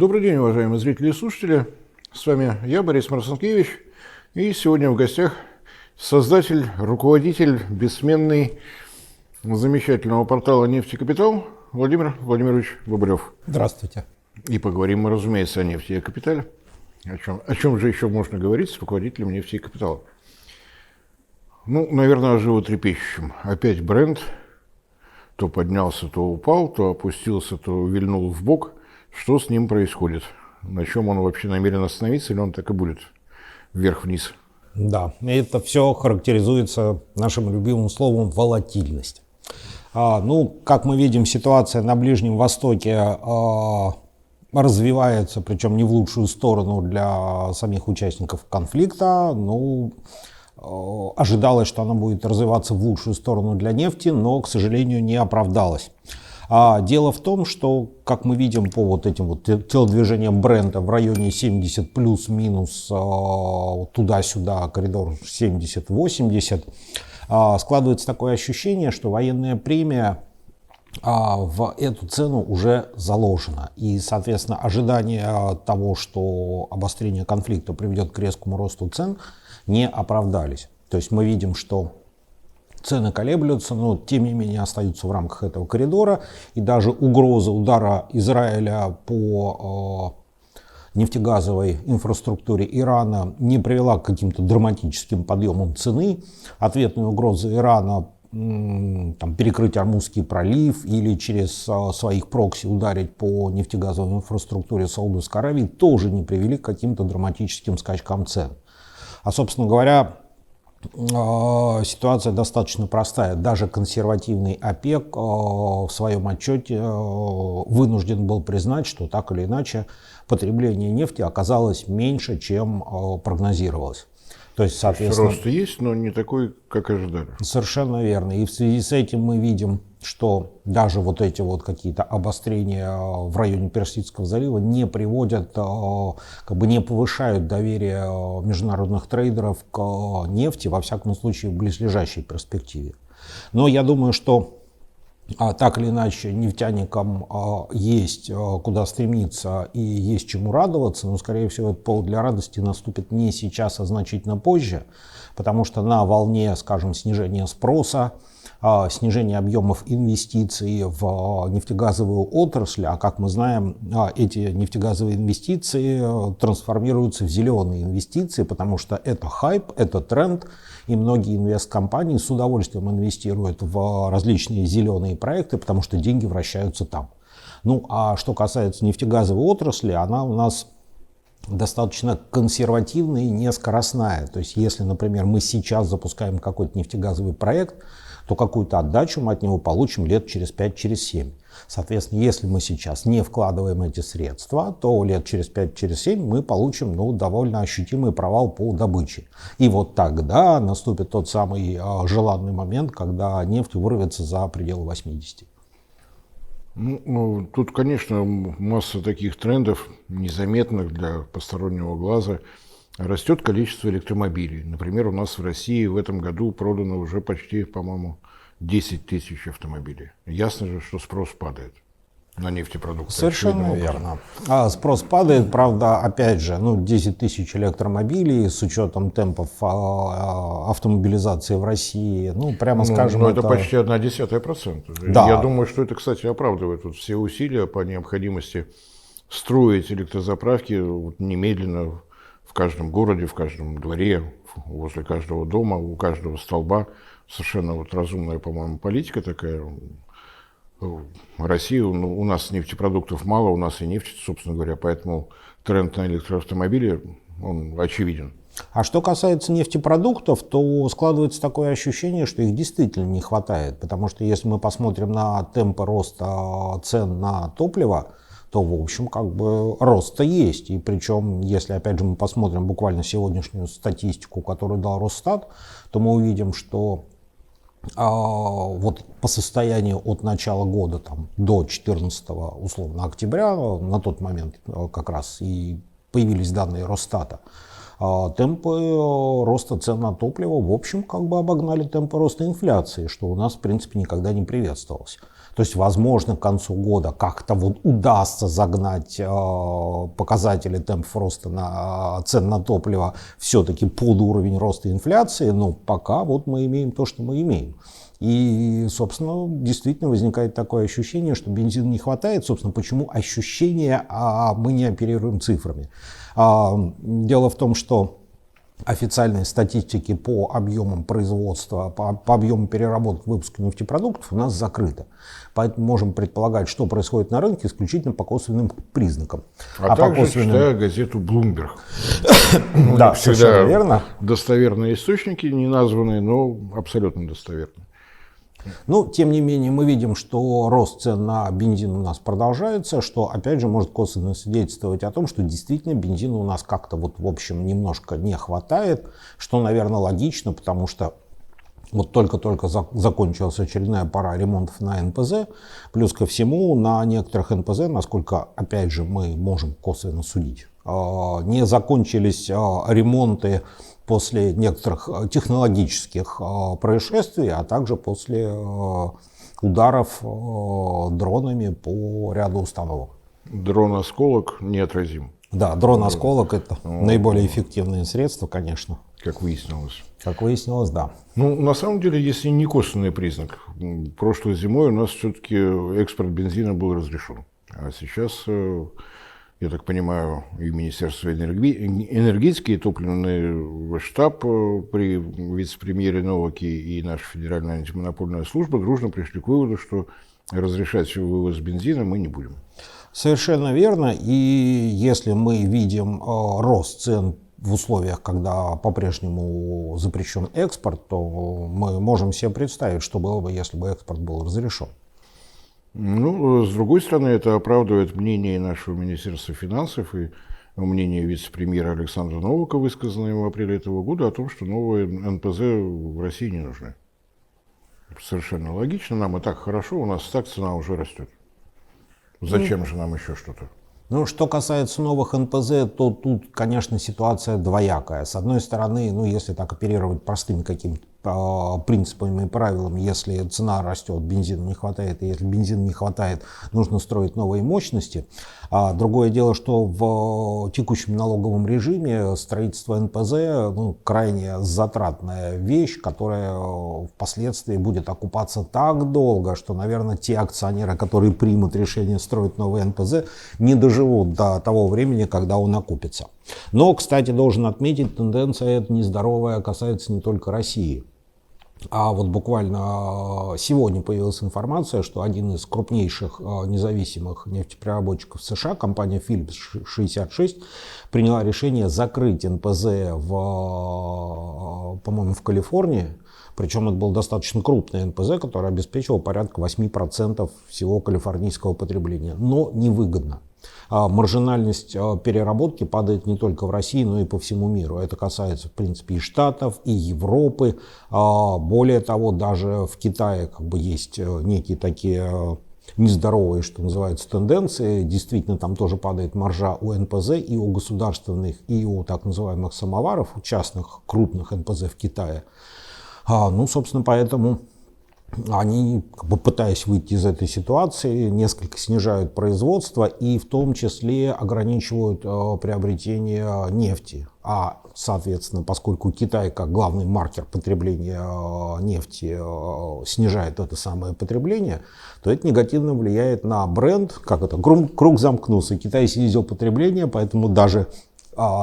Добрый день, уважаемые зрители и слушатели. С вами я, Борис Марцинкевич. И сегодня в гостях создатель, руководитель, бессменный, замечательного портала «Нефть и Капитал» Владимир Владимирович Бобрев. Здравствуйте. И поговорим мы, разумеется, о нефти и капитале. О чем же еще можно говорить с руководителем «Нефти и Капитала»? Наверное, о животрепещущем. Опять бренд. То поднялся, то упал, то опустился, то вильнул в бок. Что с ним происходит? На чем он вообще намерен остановиться, или он так и будет вверх-вниз? Да, это все характеризуется нашим любимым словом волатильность. Как мы видим, ситуация на Ближнем Востоке развивается, причем не в лучшую сторону для самих участников конфликта. Ожидалось, что она будет развиваться в лучшую сторону для нефти, но, к сожалению, не оправдалась. Дело в том, что, как мы видим по вот этим вот телодвижениям бренда в районе 70 плюс-минус туда-сюда, коридор 70-80, складывается такое ощущение, что военная премия в эту цену уже заложена. И, соответственно, ожидания того, что обострение конфликта приведет к резкому росту цен, не оправдались. То есть мы видим, что цены колеблются, но тем не менее остаются в рамках этого коридора. И даже угроза удара Израиля по нефтегазовой инфраструктуре Ирана не привела к каким-то драматическим подъемам цены. Ответные угрозы Ирана перекрыть Ормузский пролив или через своих прокси ударить по нефтегазовой инфраструктуре Саудовской Аравии тоже не привели к каким-то драматическим скачкам цен. Собственно говоря, ситуация достаточно простая. Даже консервативный ОПЕК в своем отчете вынужден был признать, что так или иначе потребление нефти оказалось меньше, чем прогнозировалось. То есть, соответственно, рост есть, но не такой, как ожидали. Совершенно верно. И в связи с этим мы видим, что даже вот эти вот какие-то обострения в районе Персидского залива не приводят, не повышают доверие международных трейдеров к нефти, во всяком случае в близлежащей перспективе. Но я думаю, что так или иначе нефтяникам есть куда стремиться и есть чему радоваться, но, скорее всего, этот повод для радости наступит не сейчас, а значительно позже, потому что на волне, скажем, снижения спроса, снижения объемов инвестиций в нефтегазовую отрасль, а как мы знаем, эти нефтегазовые инвестиции трансформируются в зеленые инвестиции, потому что это хайп, это тренд, и многие инвесткомпании с удовольствием инвестируют в различные зеленые проекты, потому что деньги вращаются там. А что касается нефтегазовой отрасли, она у нас достаточно консервативная и не скоростная. То есть если, например, мы сейчас запускаем какой-то нефтегазовый проект, то какую-то отдачу мы от него получим лет через 5, через 7. Соответственно, если мы сейчас не вкладываем эти средства, то лет через 5, через 7 мы получим довольно ощутимый провал по добыче. И вот тогда наступит тот самый желанный момент, когда нефть вырвется за пределы 80. Тут, конечно, масса таких трендов, незаметных для постороннего глаза. Растет количество электромобилей. Например, у нас в России в этом году продано уже почти, по-моему, 10 тысяч автомобилей. Ясно же, что спрос падает на нефтепродукты. Совершенно верно. Спрос падает, правда, опять же, 10 тысяч электромобилей с учетом темпов автомобилизации в России, прямо скажем... это почти 0,1%. Да. Я думаю, что это, кстати, оправдывает все усилия по необходимости строить электрозаправки немедленно в каждом городе, в каждом дворе, возле каждого дома, у каждого столба. Совершенно разумная, по-моему, политика такая. В России у нас нефтепродуктов мало, у нас и нефть, собственно говоря, поэтому тренд на электроавтомобили, он очевиден. А что касается нефтепродуктов, то складывается такое ощущение, что их действительно не хватает. Потому что если мы посмотрим на темпы роста цен на топливо, то, в общем, рост-то есть. И причем, если, опять же, мы посмотрим буквально сегодняшнюю статистику, которую дал Росстат, то мы увидим, что по состоянию от начала года до 14 условно октября, на тот момент как раз и появились данные Росстата, темпы роста цен на топливо, в общем, как бы обогнали темпы роста инфляции, что у нас, в принципе, никогда не приветствовалось. То есть, возможно, к концу года как-то вот удастся загнать показатели темпов роста цен на топливо все-таки под уровень роста инфляции, но пока вот мы имеем то, что мы имеем. И, собственно, действительно возникает такое ощущение, что бензина не хватает. Собственно, почему ощущение, а мы не оперируем цифрами? Дело в том, что официальной статистики по объемам производства, по объему переработки выпуска нефтепродуктов у нас закрыто. Поэтому можем предполагать, что происходит на рынке исключительно по косвенным признакам. А также читая газету Bloomberg. Да, совершенно верно. Достоверные источники, не названные, но абсолютно достоверные. Ну, тем не менее, мы видим, что рост цен на бензин у нас продолжается, что, опять же, может косвенно свидетельствовать о том, что действительно бензина у нас как-то вот, в общем, немножко не хватает, что, наверное, логично, потому что вот только-только закончилась очередная пора ремонтов на НПЗ, плюс ко всему на некоторых НПЗ, насколько, опять же, мы можем косвенно судить, не закончились ремонты после некоторых технологических происшествий, а также после ударов дронами по ряду установок. Дрон «Осколок» неотразим. Да, дрон «Осколок» — это наиболее эффективное средство, конечно. Как выяснилось. Как выяснилось, да. Ну, на самом деле, если не косвенный признак, прошлой зимой у нас все-таки экспорт бензина был разрешен. А сейчас, я так понимаю, и Министерство энергетики, и топливный штаб при вице-премьере Новаке и наша Федеральная антимонопольная служба дружно пришли к выводу, что разрешать вывоз бензина мы не будем. Совершенно верно. И если мы видим рост цен в условиях, когда по-прежнему запрещен экспорт, то мы можем себе представить, что было бы, если бы экспорт был разрешен. Ну, с другой стороны, это оправдывает мнение нашего Министерства финансов и мнение вице-премьера Александра Новака, высказанное в апреле этого года, о том, что новые НПЗ в России не нужны. Совершенно логично, нам и так хорошо, у нас и так цена уже растет. Зачем же нам еще что-то? Ну, что касается новых НПЗ, то тут, конечно, ситуация двоякая. С одной стороны, ну, если так оперировать простыми какими-то принципами и правилами, если цена растет, бензина не хватает, и если бензина не хватает, нужно строить новые мощности. Другое дело, что в текущем налоговом режиме строительство НПЗ крайне затратная вещь, которая впоследствии будет окупаться так долго, что, наверное, те акционеры, которые примут решение строить новый НПЗ, не доживут до того времени, когда он окупится. Но, кстати, должен отметить, тенденция эта нездоровая касается не только России. А вот буквально сегодня появилась информация, что один из крупнейших независимых нефтепереработчиков США, компания Phillips 66, приняла решение закрыть НПЗ по-моему, в Калифорнии. Причем это был достаточно крупный НПЗ, который обеспечивал порядка 8% всего калифорнийского потребления. Но невыгодно. Маржинальность переработки падает не только в России, но и по всему миру. Это касается, в принципе, и Штатов, и Европы. Более того, даже в Китае есть некие такие нездоровые, что называется, тенденции. Действительно, там тоже падает маржа у НПЗ и у государственных, и у так называемых самоваров, у частных крупных НПЗ в Китае. Собственно, поэтому они, пытаясь выйти из этой ситуации, несколько снижают производство и в том числе ограничивают приобретение нефти. Соответственно, поскольку Китай, как главный маркер потребления нефти, снижает это самое потребление, то это негативно влияет на бренд. Круг замкнулся. Китай снизил потребление, поэтому даже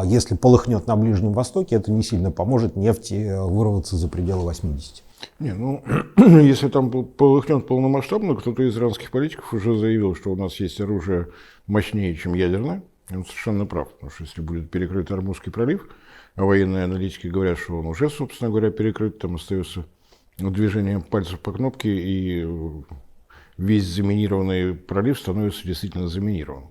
если полыхнет на Ближнем Востоке, это не сильно поможет нефти вырваться за пределы 80. Если там полыхнет полномасштабно, кто-то из иранских политиков уже заявил, что у нас есть оружие мощнее, чем ядерное. И он совершенно прав, потому что если будет перекрыт Ормузский пролив, а военные аналитики говорят, что он уже, собственно говоря, перекрыт, там остается движением пальцев по кнопке, и весь заминированный пролив становится действительно заминированным.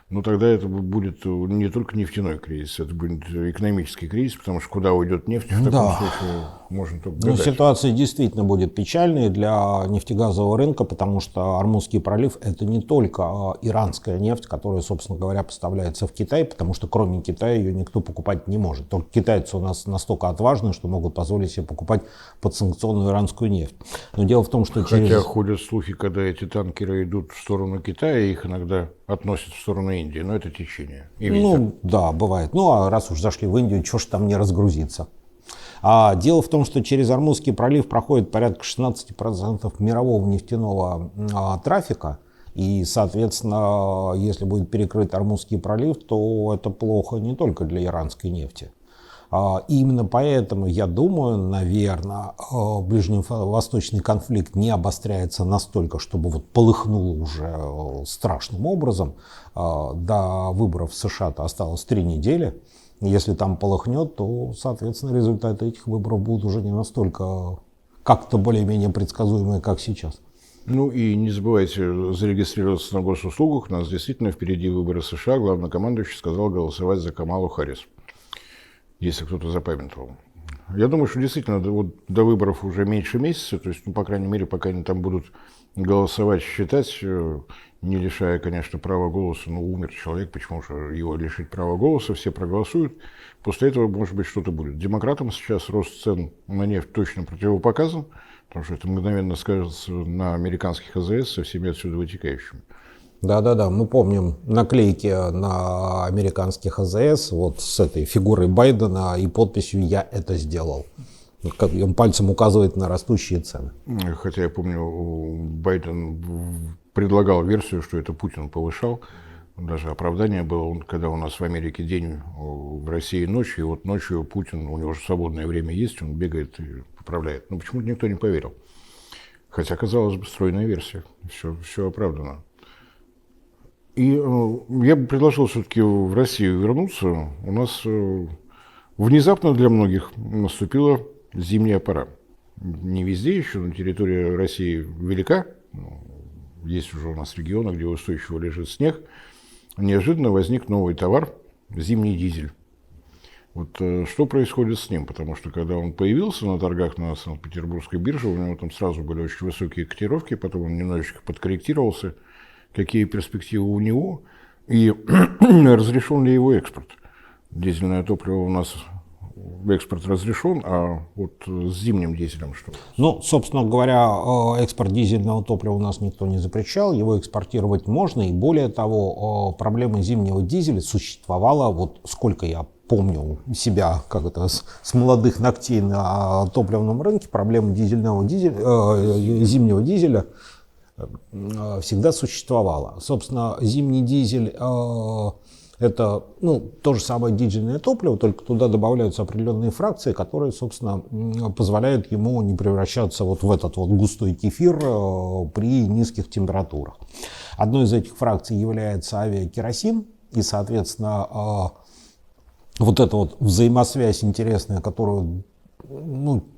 но тогда это будет не только нефтяной кризис, это будет экономический кризис, потому что куда уйдет нефть, в таком случае можно только Ну, гадать. ситуация действительно будет печальной для нефтегазового рынка, потому что Ормузский пролив — это не только иранская нефть, которая, собственно говоря, поставляется в Китай, потому что кроме Китая ее никто покупать не может. Только китайцы у нас настолько отважны, что могут позволить себе покупать подсанкционную иранскую нефть. Но дело в том, что Хотя ходят слухи, когда эти танкеры идут в сторону Китая, их иногда относят в сторону Индии, но это течение. И ну, да, бывает. Ну, а раз уж зашли в Индию, чего ж там не разгрузиться? А дело в том, что через Ормузский пролив проходит порядка 16% мирового нефтяного трафика. И, соответственно, если будет перекрыт Ормузский пролив, то это плохо не только для иранской нефти. И именно поэтому, я думаю, наверное, ближневосточный конфликт не обостряется настолько, чтобы вот полыхнуло уже страшным образом. До выборов в США-то осталось 3 недели. Если там полыхнет, то, соответственно, результаты этих выборов будут уже не настолько как-то более-менее предсказуемые, как сейчас. Ну и не забывайте зарегистрироваться на госуслугах. У нас действительно впереди выборы США. Главнокомандующий сказал голосовать за Камалу Харрис, если кто-то запамятовал. Я думаю, что действительно вот до выборов уже меньше месяца, то есть, ну, по крайней мере, пока они там будут голосовать, считать, не лишая, конечно, права голоса. Ну, умер человек, почему же его лишить права голоса, все проголосуют. После этого, может быть, что-то будет. Демократам сейчас рост цен на нефть точно противопоказан, потому что это мгновенно скажется на американских АЗС со всеми отсюда вытекающими. Да-да-да, мы помним наклейки на американских АЗС вот с этой фигурой Байдена и подписью «Я это сделал». Он пальцем указывает на растущие цены. Хотя я помню, Байден предлагал версию, что это Путин повышал. Даже оправдание было, когда у нас в Америке день, в России ночь, и вот ночью Путин, у него же свободное время есть, он бегает и поправляет. Но почему-то никто не поверил. Хотя, казалось бы, стройная версия, все оправдано. И я бы предложил все-таки в Россию вернуться. У нас внезапно для многих наступила зимняя пора. Не везде еще, но территория России велика. Есть уже у нас регионы, где устойчиво лежит снег. Неожиданно возник новый товар – зимний дизель. Вот что происходит с ним? Потому что когда он появился на торгах на Санкт-Петербургской бирже, у него там сразу были очень высокие котировки, потом он немножечко подкорректировался. Какие перспективы у него и разрешен ли его экспорт? Дизельное топливо у нас экспорт разрешен, а вот с зимним дизелем что? Ну, собственно говоря, экспорт дизельного топлива у нас никто не запрещал, его экспортировать можно, и более того, проблема зимнего дизеля существовала, вот сколько я помню себя, как это, с молодых ногтей на топливном рынке, проблема зимнего дизеля всегда существовала. Собственно, зимний дизель это то же самое дизельное топливо, только туда добавляются определенные фракции, которые, собственно, позволяют ему не превращаться вот в этот вот густой кефир при низких температурах. Одной из этих фракций является авиакеросин, и, соответственно, вот эта вот взаимосвязь интересная, которую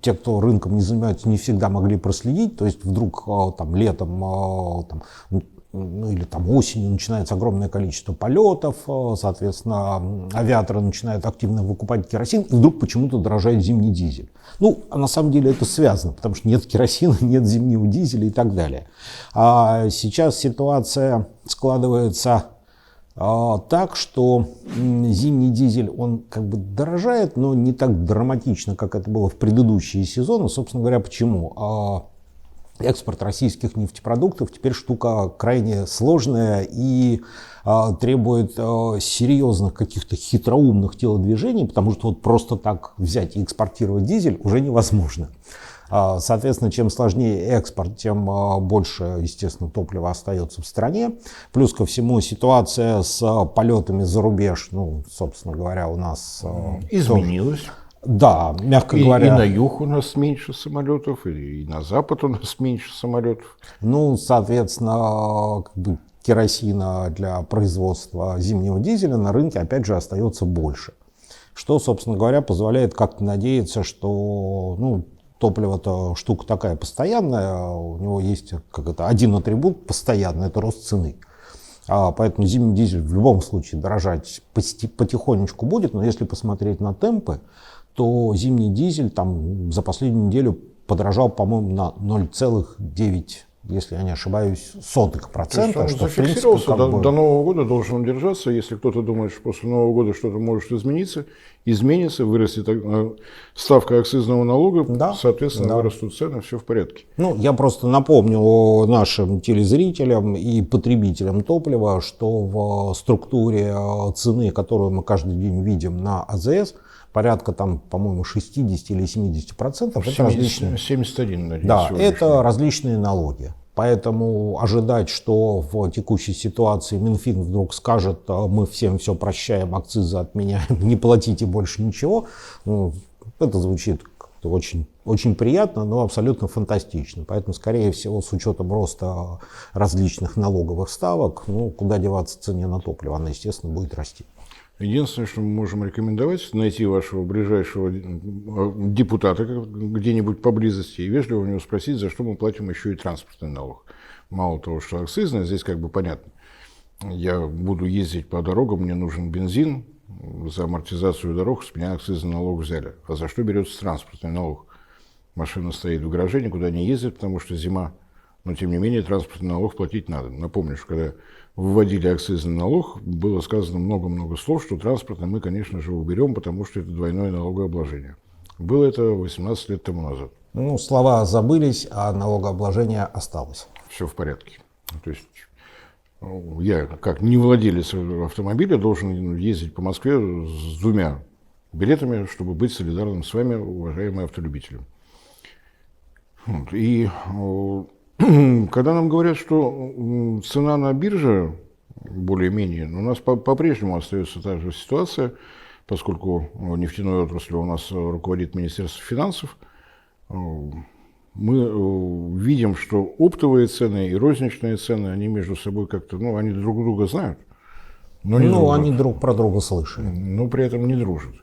те, кто рынком не занимаются, не всегда могли проследить. То есть вдруг там летом или там осенью начинается огромное количество полетов, соответственно, авиаторы начинают активно выкупать керосин, и вдруг почему-то дорожает зимний дизель. А на самом деле это связано, потому что нет керосина, нет зимнего дизеля и так далее. А сейчас ситуация складывается так, что зимний дизель, он как бы дорожает, но не так драматично, как это было в предыдущие сезоны. Собственно говоря, почему? Экспорт российских нефтепродуктов теперь штука крайне сложная и требует серьезных каких-то хитроумных телодвижений, потому что вот просто так взять и экспортировать дизель уже невозможно. Соответственно, чем сложнее экспорт, тем больше, естественно, топлива остается в стране. Плюс ко всему ситуация с полетами за рубеж, собственно говоря, у нас изменилась. Да, мягко говоря. И на юг у нас меньше самолетов, и на запад у нас меньше самолетов. Соответственно, керосина для производства зимнего дизеля на рынке, опять же, остается больше. Что, собственно говоря, позволяет как-то надеяться, что, топливо-то штука такая постоянная, у него есть один атрибут постоянный, это рост цены. Поэтому зимний дизель в любом случае дорожать потихонечку будет, но если посмотреть на темпы, то зимний дизель там за последнюю неделю подорожал, по-моему, на 0,9, если я не ошибаюсь, сотых процента. Он зафиксировался, до Нового года должен он держаться. Если кто-то думает, что после Нового года что-то может изменится, вырастет ставка акцизного налога, да, соответственно, вырастут цены, все в порядке. Ну, я просто напомню нашим телезрителям и потребителям топлива, что в структуре цены, которую мы каждый день видим на АЗС, порядка там, по-моему, 60 или 70%. 71, надеюсь. Да, это различные налоги. Поэтому ожидать, что в текущей ситуации Минфин вдруг скажет, мы всем все прощаем, акцизы отменяем, не платите больше ничего, ну, это звучит как-то очень, очень приятно, но абсолютно фантастично. Поэтому, скорее всего, с учетом роста различных налоговых ставок, ну, куда деваться цене на топливо, она, естественно, будет расти. Единственное, что мы можем рекомендовать, найти вашего ближайшего депутата где-нибудь поблизости и вежливо у него спросить, за что мы платим еще и транспортный налог. Мало того, что акцизный, здесь как бы понятно. Я буду ездить по дорогам, мне нужен бензин, за амортизацию дорог с меня акцизный налог взяли. А за что берется транспортный налог? Машина стоит в гараже, никуда не ездит, потому что зима. Но, тем не менее, транспортный налог платить надо. Напомню, что когда вводили акцизный налог, было сказано много-много слов, что транспортный мы, конечно же, уберем, потому что это двойное налогообложение. Было это 18 лет тому назад. Ну, слова забылись, а налогообложение осталось. Все в порядке. То есть я, как не владелец автомобиля, должен ездить по Москве с 2 билетами, чтобы быть солидарным с вами, уважаемые автолюбители. И когда нам говорят, что цена на бирже более-менее, у нас по-прежнему остается та же ситуация, поскольку нефтяной отраслью у нас руководит Министерство финансов, мы видим, что оптовые цены и розничные цены, они между собой как-то, они друг друга знают. Но они друг про друга слышали. Но при этом не дружат.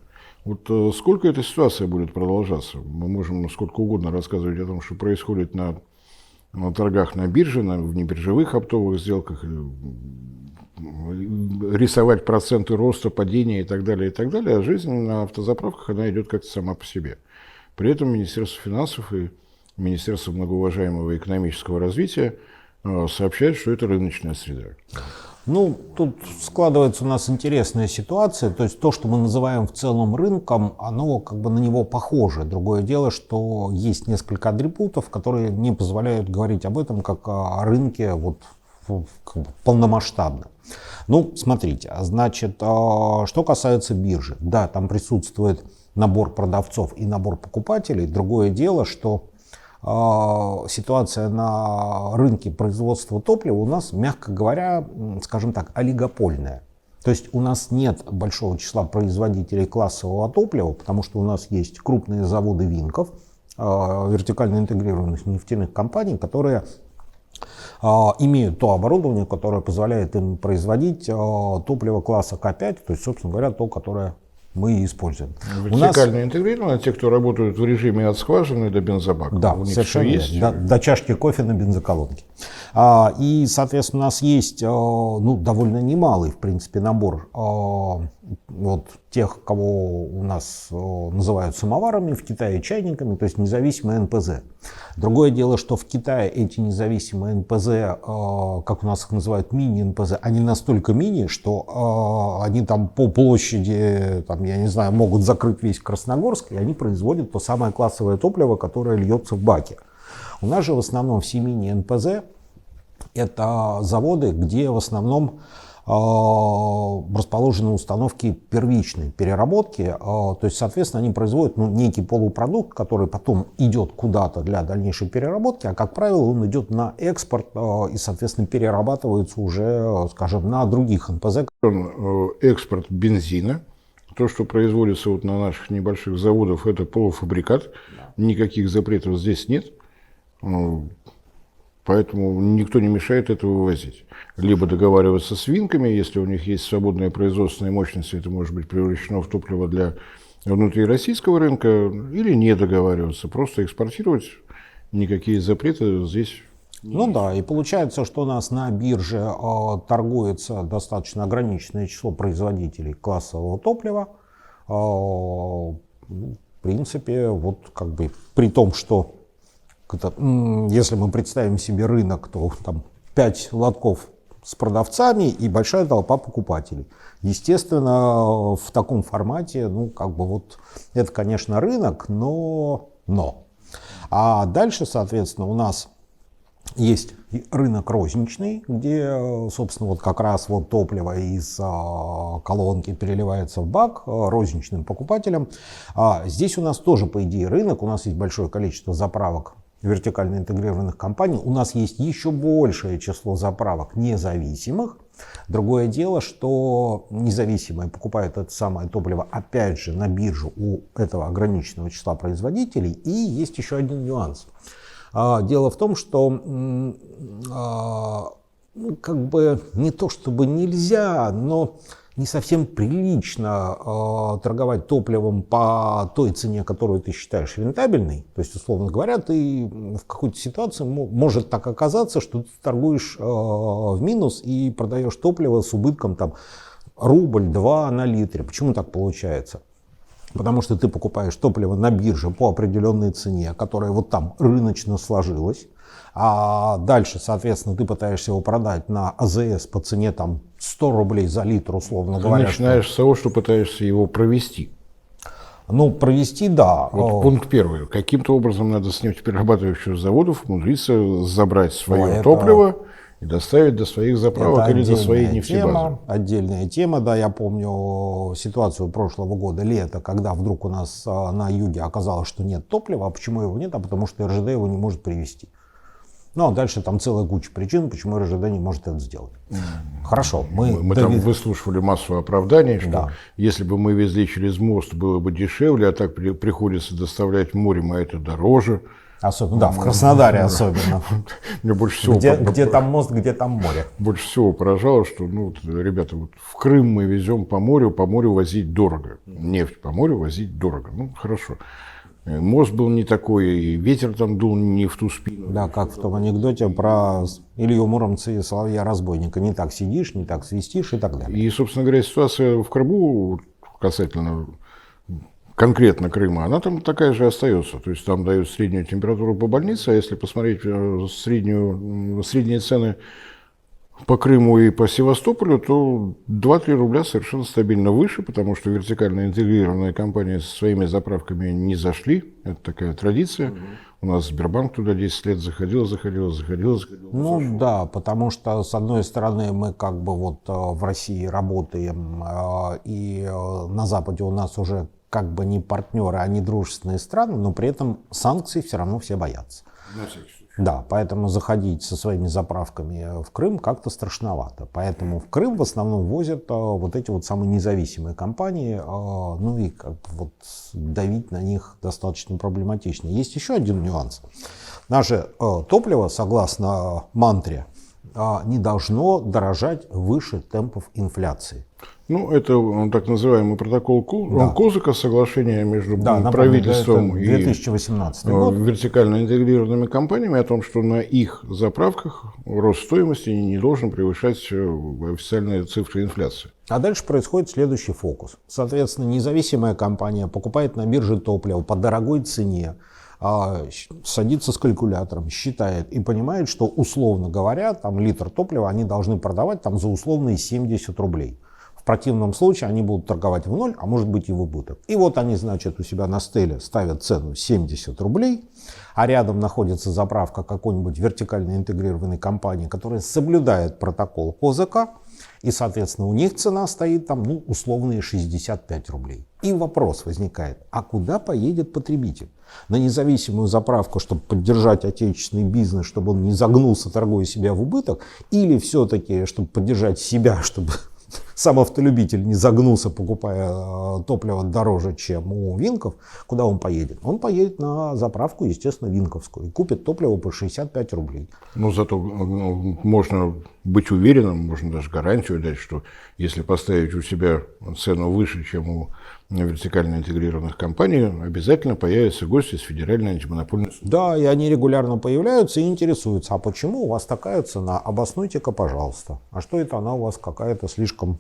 Вот сколько эта ситуация будет продолжаться? Мы можем сколько угодно рассказывать о том, что происходит на торгах на бирже, в небиржевых оптовых сделках, рисовать проценты роста, падения и так далее, а жизнь на автозаправках, она идет как-то сама по себе. При этом Министерство финансов и Министерство многоуважаемого экономического развития сообщают, что это рыночная среда. Ну, тут складывается у нас интересная ситуация, то есть то, что мы называем в целом рынком, оно как бы на него похоже. Другое дело, что есть несколько атрибутов, которые не позволяют говорить об этом как о рынке вот, как бы полномасштабно. Ну, смотрите, значит, что касается биржи, да, там присутствует набор продавцов и набор покупателей. Другое дело, что ситуация на рынке производства топлива у нас, мягко говоря, скажем так, олигопольная. То есть у нас нет большого числа производителей классового топлива, потому что у нас есть крупные заводы винков, вертикально интегрированных нефтяных компаний, которые имеют то оборудование, которое позволяет им производить топливо класса К5, то есть, собственно говоря, то, которое мы используем. Вертикально интегрировано, те, кто работают в режиме от скважины до бензобака. Да, у них совершенно есть. до чашки кофе на бензоколонке. И, соответственно, у нас есть довольно немалый, в принципе, набор вот тех, кого у нас называют самоварами, в Китае чайниками, то есть независимые НПЗ. Другое дело, что в Китае эти независимые НПЗ, как у нас их называют, мини-НПЗ, они настолько мини, что они там по площади, там, я не знаю, могут закрыть весь Красногорск, и они производят то самое классовое топливо, которое льется в баке. У нас же в основном все мини-НПЗ это заводы, где в основном расположены установки первичной переработки, то есть, соответственно, они производят некий полупродукт, который потом идет куда-то для дальнейшей переработки, а, как правило, он идет на экспорт и, соответственно, перерабатывается уже, скажем, на других НПЗ. Экспорт бензина, то, что производится вот на наших небольших заводах, это полуфабрикат, никаких запретов здесь нет. Поэтому никто не мешает это вывозить. Либо договариваться с винками, если у них есть свободная производственная мощность, это может быть превращено в топливо для внутрироссийского рынка, или не договариваться, просто экспортировать, никакие запреты здесь Ну да, и получается, что у нас на бирже торгуется достаточно ограниченное число производителей классового топлива. В принципе, вот как бы при том, что если мы представим себе рынок, то там 5 лотков с продавцами и большая толпа покупателей. Естественно, в таком формате, ну, как бы вот, это, конечно, рынок, но. А дальше, соответственно, у нас есть рынок розничный, где, собственно, вот как раз вот топливо из колонки переливается в бак розничным покупателям. Здесь у нас тоже, по идее, рынок, у нас есть большое количество заправок вертикально интегрированных компаний, у нас есть еще большее число заправок независимых. Другое дело, что независимые покупают это самое топливо, опять же, на бирже у этого ограниченного числа производителей. И есть еще один нюанс. Дело в том, что как бы не то чтобы нельзя, но не совсем прилично торговать топливом по той цене, которую ты считаешь рентабельной. То есть, условно говоря, ты в какой-то ситуации может так оказаться, что ты торгуешь в минус и продаешь топливо с убытком там, рубль-два на литре. Почему так получается? Потому что ты покупаешь топливо на бирже по определенной цене, которая вот там рыночно сложилась. А дальше, соответственно, ты пытаешься его продать на АЗС по цене там 100 рублей за литр, условно говоря. Ты начинаешь с того, что пытаешься его провести. Ну, провести, да. Вот пункт первый. Каким-то образом надо с нефтеперерабатывающих заводов умудриться забрать свое топливо и доставить до своих заправок или до своей нефтебазы. Отдельная тема, да, я помню ситуацию прошлого года, лето, когда вдруг у нас на юге оказалось, что нет топлива. А почему его нет? А потому что РЖД его не может привезти. Ну, а дальше там целая куча причин, почему РЖД не может это сделать. Хорошо. Мы там выслушивали массу оправданий, что если бы мы везли через мост, было бы дешевле, а так приходится доставлять морем, а это дороже. Особенно, да, в Краснодаре особенно. Мне больше всего где там мост, где там море. Больше всего поражало, что, ну, ребята, вот в Крым мы везем по морю возить дорого. Нефть по морю возить дорого. Ну, хорошо. Мост был не такой, и ветер там дул не в ту спину. Да, как в том анекдоте про Илью Муромца и Соловья-разбойника. Не так сидишь, не так свистишь и так далее. И, собственно говоря, ситуация в Крыму касательно конкретно Крыма, она там такая же остается. То есть там дают среднюю температуру по больнице, а если посмотреть средние цены по Крыму и по Севастополю, то 2-3 рубля совершенно стабильно выше, потому что вертикально интегрированные компании со своими заправками не зашли. Это такая традиция. У нас Сбербанк туда 10 лет заходил. Ну да, потому что, с одной стороны, мы как бы вот в России работаем, и на Западе у нас уже как бы не партнеры, а не дружественные страны, но при этом санкций все равно все боятся. Да, поэтому заходить со своими заправками в Крым как-то страшновато. Поэтому в Крым в основном возят вот эти вот самые независимые компании, ну и как бы вот давить на них достаточно проблематично. Есть еще один нюанс. Наше топливо, согласно мантре, не должно дорожать выше темпов инфляции. Ну, это так называемый протокол Козака, соглашение между правительством и 2018 год. Вертикально интегрированными компаниями о том, что на их заправках рост стоимости не должен превышать официальные цифры инфляции. А дальше происходит следующий фокус. Соответственно, независимая компания покупает на бирже топливо по дорогой цене, садится с калькулятором, считает и понимает, что, условно говоря, там литр топлива они должны продавать там за условные 70 рублей. В противном случае они будут торговать в ноль, а может быть и в убыток. И вот они, значит, у себя на стеле ставят цену 70 рублей, а рядом находится заправка какой-нибудь вертикально интегрированной компании, которая соблюдает протокол Козака, и, соответственно, у них цена стоит там, ну, условные 65 рублей. И вопрос возникает, а куда поедет потребитель? На независимую заправку, чтобы поддержать отечественный бизнес, чтобы он не загнулся, торгуя себя в убыток, или все-таки, чтобы поддержать себя, чтобы сам автолюбитель не загнулся, покупая топливо дороже, чем у Винков, куда он поедет? Он поедет на заправку, естественно, Винковскую, и купит топливо по 65 рублей. Но зато можно быть уверенным, можно даже гарантию дать, что если поставить у себя цену выше, чем у вертикально интегрированных компаний, обязательно появятся гости с Федеральной антимонопольной службы. Да, и они регулярно появляются и интересуются, а почему у вас такая цена? Обоснуйте-ка, пожалуйста. А что это она у вас какая-то слишком...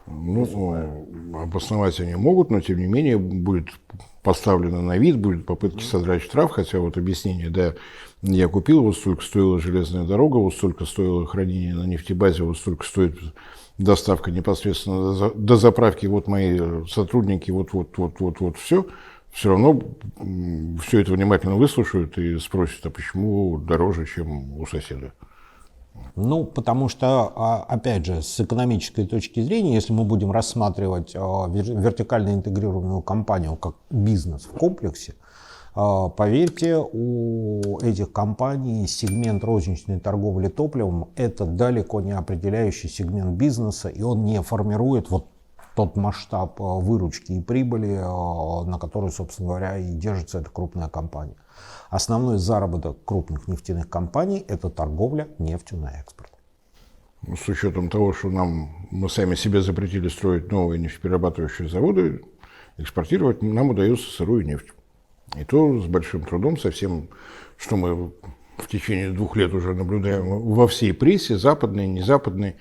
Ну, обосновать они могут, но тем не менее будет поставлено на вид, будет попытки содрать штраф, хотя вот объяснение, да, я купил, вот столько стоила железная дорога, вот столько стоило хранение на нефтебазе, вот столько стоит доставка непосредственно до заправки, вот мои сотрудники, вот все. Все равно все это внимательно выслушают и спросят, а почему дороже, чем у соседа? Ну, потому что, опять же, с экономической точки зрения, если мы будем рассматривать вертикально интегрированную компанию как бизнес в комплексе, поверьте, у этих компаний сегмент розничной торговли топливом – это далеко не определяющий сегмент бизнеса, и он не формирует вот тот масштаб выручки и прибыли, на который, собственно говоря, и держится эта крупная компания. Основной заработок крупных нефтяных компаний – это торговля нефтью на экспорт. С учетом того, что мы сами себе запретили строить новые нефтеперерабатывающие заводы, экспортировать нам удается сырую нефть. И то с большим трудом, со всем, что мы в течение 2 лет уже наблюдаем во всей прессе, западной, незападной,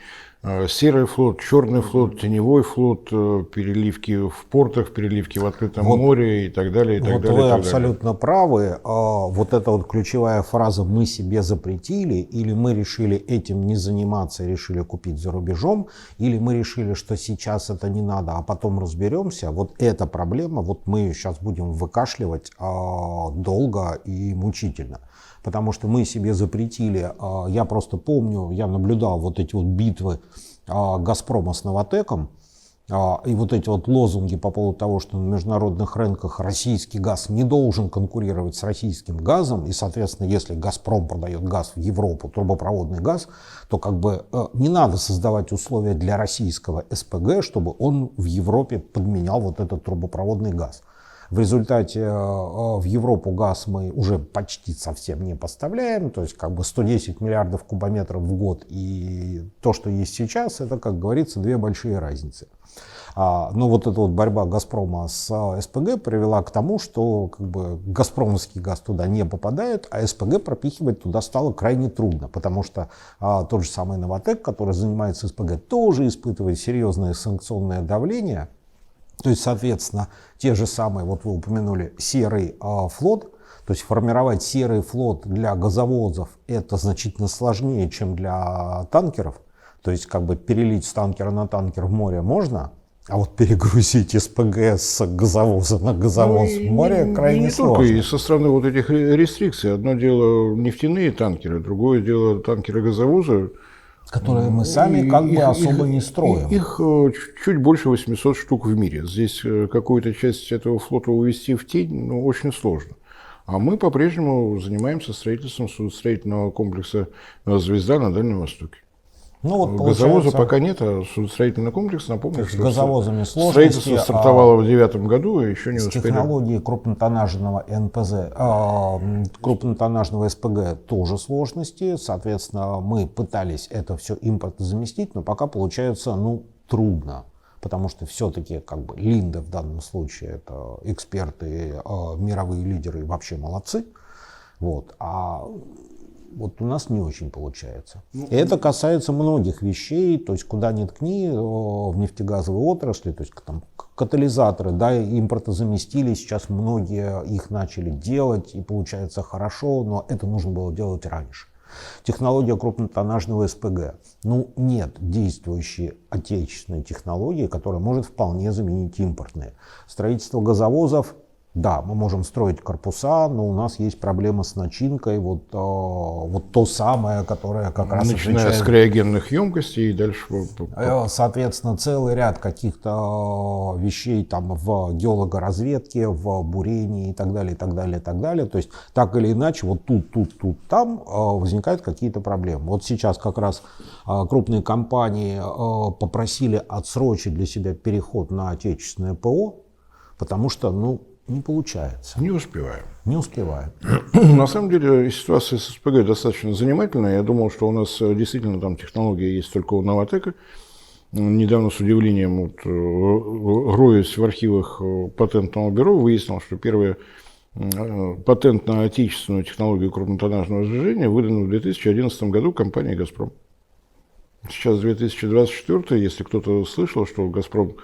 серый флот, черный флот, теневой флот, переливки в портах, переливки в открытом море и так далее. И так вот далее, вы и так абсолютно правы. Вот эта вот ключевая фраза «мы себе запретили» или «мы решили этим не заниматься и решили купить за рубежом», или «мы решили, что сейчас это не надо, а потом разберемся», вот эта проблема, вот мы ее сейчас будем выкашливать долго и мучительно. Потому что мы себе запретили, я просто помню, я наблюдал вот эти вот битвы «Газпрома» с «Новатэком», и вот эти вот лозунги по поводу того, что на международных рынках российский газ не должен конкурировать с российским газом, и, соответственно, если «Газпром» продает газ в Европу, трубопроводный газ, то как бы не надо создавать условия для российского СПГ, чтобы он в Европе подменял вот этот трубопроводный газ. В результате в Европу газ мы уже почти совсем не поставляем, то есть как бы 110 миллиардов кубометров в год и то, что есть сейчас, это, как говорится, 2 большие разницы. Но вот эта вот борьба «Газпрома» с СПГ привела к тому, что как бы газпромовский газ туда не попадает, а СПГ пропихивать туда стало крайне трудно, потому что тот же самый «Новатэк», который занимается СПГ, тоже испытывает серьезное санкционное давление. То есть, соответственно, те же самые, вот вы упомянули, серый флот, то есть формировать серый флот для газовозов это значительно сложнее, чем для танкеров. То есть, как бы перелить с танкера на танкер в море можно, а вот перегрузить СПГ с газовоза на газовоз в море крайне сложно. Только и со стороны вот этих рестрикций. Одно дело нефтяные танкеры, другое дело танкеры-газовозы, которые мы сами как бы особо не строим. Их чуть больше 800 штук в мире. Здесь какую-то часть этого флота увести в тень очень сложно. А мы по-прежнему занимаемся строительством судостроительного комплекса «Звезда» на Дальнем Востоке. Ну, вот газовоза пока нет, а судостроительный комплекс, напомню, что газовозами строительство стартовало в 2009 году и еще не успели. С технологией крупнотоннажного НПЗ, крупнотоннажного СПГ тоже сложности. Соответственно, мы пытались это все импортозаместить, но пока получается трудно. Потому что все-таки как бы Лinde в данном случае это эксперты, мировые лидеры вообще молодцы. Вот. А вот у нас не очень получается. И это касается многих вещей, то есть куда ни ткни в нефтегазовой отрасли, то есть там катализаторы, да, импортозаместили, сейчас многие их начали делать, и получается хорошо, но это нужно было делать раньше. Технология крупнотоннажного СПГ. Нет действующей отечественной технологии, которая может вполне заменить импортные. Строительство газовозов да, мы можем строить корпуса, но у нас есть проблема с начинкой, вот то самое, которое как раз Начиная с криогенных емкостей и дальше. Соответственно, целый ряд каких-то вещей там в геологоразведке, в бурении и так далее, и так далее, и так далее. То есть так или иначе вот тут, там возникают какие-то проблемы. Вот сейчас как раз крупные компании попросили отсрочить для себя переход на отечественное ПО, потому что, не получается. Не успеваем. Не успеваем. На самом деле ситуация с СПГ достаточно занимательная. Я думал, что у нас действительно там технология есть только у Новатэка. Недавно с удивлением, роясь в архивах патентного бюро, выяснил, что первый патент на отечественную технологию крупнотоннажного сжижения выдан в 2011 году компанией «Газпром». Сейчас 2024, если кто-то слышал, что «Газпром»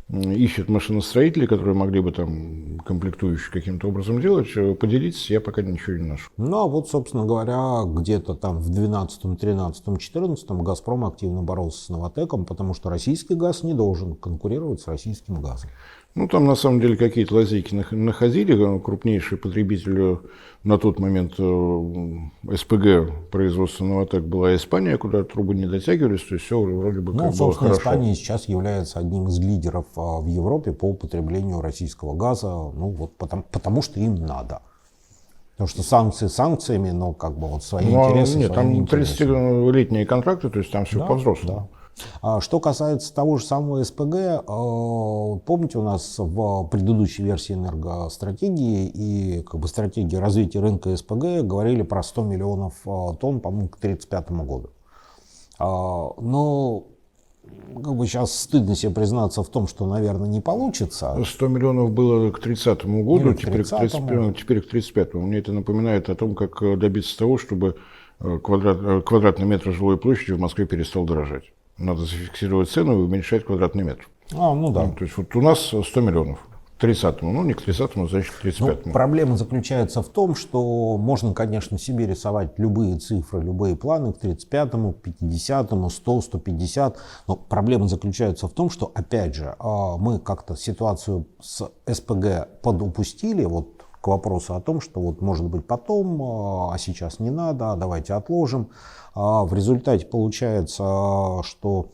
ищет машиностроителей, которые могли бы там комплектующие каким-то образом делать, поделитесь, я пока ничего не нашел. Ну, а вот, собственно говоря, где-то там в 2012, 13, 14 «Газпром» активно боролся с «Новатэком», потому что российский газ не должен конкурировать с российским газом. Ну, там на самом деле какие-то лазейки находили. Крупнейший потребитель на тот момент СПГ производства «Новатэк» была Испания, куда трубы не дотягивались, то есть все вроде бы как было хорошо. Испания сейчас является одним из лидеров в Европе по потреблению российского газа, потому что им надо. Потому что санкции санкциями, но как бы вот свои интересы. Нет, там 30-летние контракты, то есть там все по-взрослому. Да. Что касается того же самого СПГ, помните, у нас в предыдущей версии энергостратегии и стратегии развития рынка СПГ говорили про 100 миллионов тонн, по-моему, к 1935 году. Но сейчас стыдно себе признаться в том, что, наверное, не получится. 100 миллионов было к 30-му году, теперь к 35-му. Мне это напоминает о том, как добиться того, чтобы квадратный метр жилой площади в Москве перестал дорожать. Надо зафиксировать цену и уменьшать квадратный метр. Да. То есть вот у нас 100 миллионов. К 30-му, не к 30-му, значит к 35-му. Проблема заключается в том, что можно, конечно, себе рисовать любые цифры, любые планы к 35-му, к 50-му, 100, 150. Но проблема заключается в том, что, опять же, мы как-то ситуацию с СПГ подупустили, к вопросу о том, что может быть потом, а сейчас не надо, давайте отложим. В результате получается, что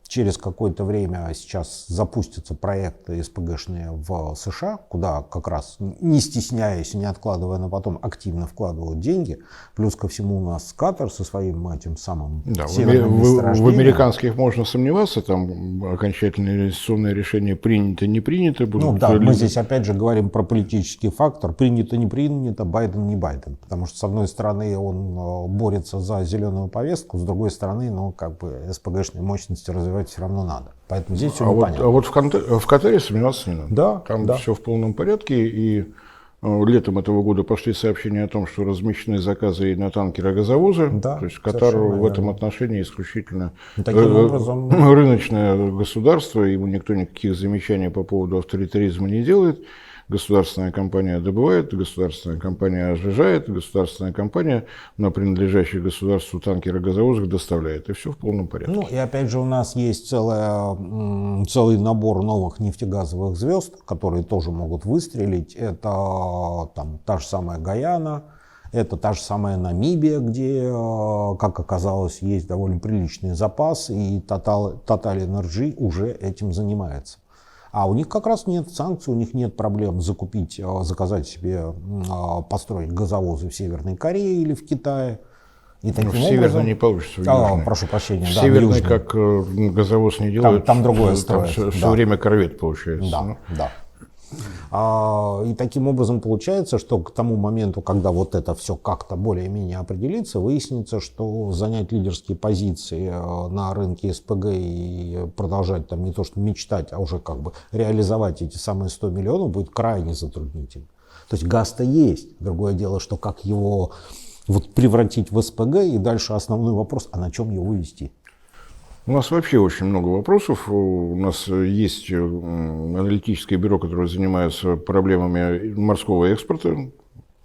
через какое-то время сейчас запустятся проекты СПГшные в США, куда как раз, не стесняясь и не откладывая на потом, активно вкладывают деньги. Плюс ко всему у нас Катар со своим этим самым северным месторождением. В американских можно сомневаться, там окончательное инвестиционное решение принято, не принято. Мы здесь опять же говорим про политический фактор. Принято, не принято, Байден, не Байден. Потому что с одной стороны он борется за зеленую повестку, с другой стороны, СПГшные мощности развивать все равно надо. Поэтому здесь все непонятно. А вот в Катаре сомневаться не надо. Да, там все в полном порядке. И летом этого года пошли сообщения о том, что размещены заказы и на танкеры, и газовозы. Да, то есть Катар в этом отношении исключительно образом, рыночное государство. Ему никто никаких замечаний по поводу авторитаризма не делает. Государственная компания добывает, государственная компания сжижает, государственная компания на принадлежащих государству танкеры, газовозах доставляет. И все в полном порядке. И опять же у нас есть целый набор новых нефтегазовых звезд, которые тоже могут выстрелить. Это та же самая Гаяна, это та же самая Намибия, где, как оказалось, есть довольно приличный запас, и Total Energy уже этим занимается. А у них как раз нет санкций, у них нет проблем заказать себе, построить газовозы в Северной Корее или в Китае. И таким в Северной не получится, в Южной. Прошу прощения. В Северной, как газовоз не делают, там другое строят. Все время корвет получается. Да. И таким образом получается, что к тому моменту, когда это все как-то более-менее определится, выяснится, что занять лидерские позиции на рынке СПГ и продолжать не то что мечтать, а уже реализовать эти самые 100 миллионов будет крайне затруднительно. То есть газ-то есть. Другое дело, что как его превратить в СПГ, и дальше основной вопрос, а на чем его вести? У нас вообще очень много вопросов. У нас есть аналитическое бюро, которое занимается проблемами морского экспорта,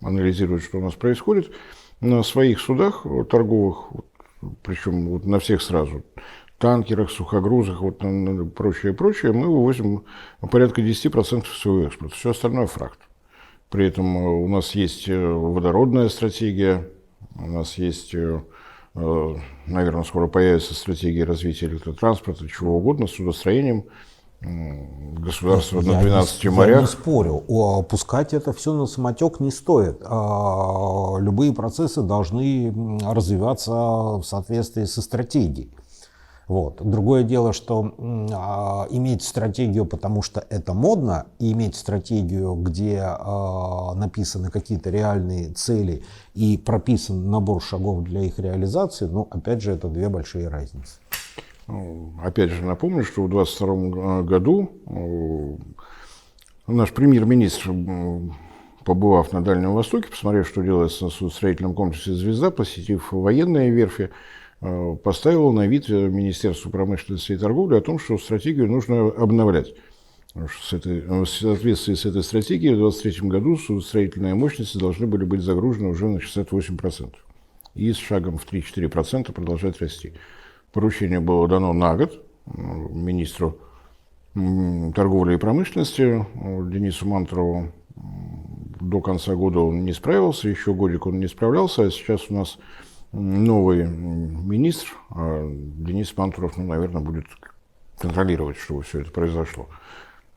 анализирует, что у нас происходит. На своих судах торговых, причем на всех сразу, танкерах, сухогрузах, прочее, мы вывозим порядка 10% своего экспорта. Все остальное фракт. При этом у нас есть водородная стратегия, у нас есть, наверное, скоро появится стратегия развития электротранспорта, чего угодно, с судостроением. Государство на 12 морях. Я не спорю. Пускать это все на самотек не стоит. Любые процессы должны развиваться в соответствии со стратегией. Вот. Другое дело, что иметь стратегию, потому что это модно, и иметь стратегию, где написаны какие-то реальные цели и прописан набор шагов для их реализации, ну, опять же, это две большие разницы. Опять же, напомню, что в 2022 году наш премьер-министр, побывав на Дальнем Востоке, посмотрев, что делается на судостроительном комплексе «Звезда», посетив военные верфи, поставил на вид Министерству промышленности и торговли о том, что стратегию нужно обновлять. В соответствии с этой стратегией в 2023 году судостроительные мощности должны были быть загружены уже на 68%. И с шагом в 3-4% продолжать расти. Поручение было дано на год министру торговли и промышленности Денису Мантурову. До конца года он не справился, еще годик он не справлялся, а сейчас у нас новый министр, Денис Мантуров, ну, наверное, будет контролировать, чтобы все это произошло.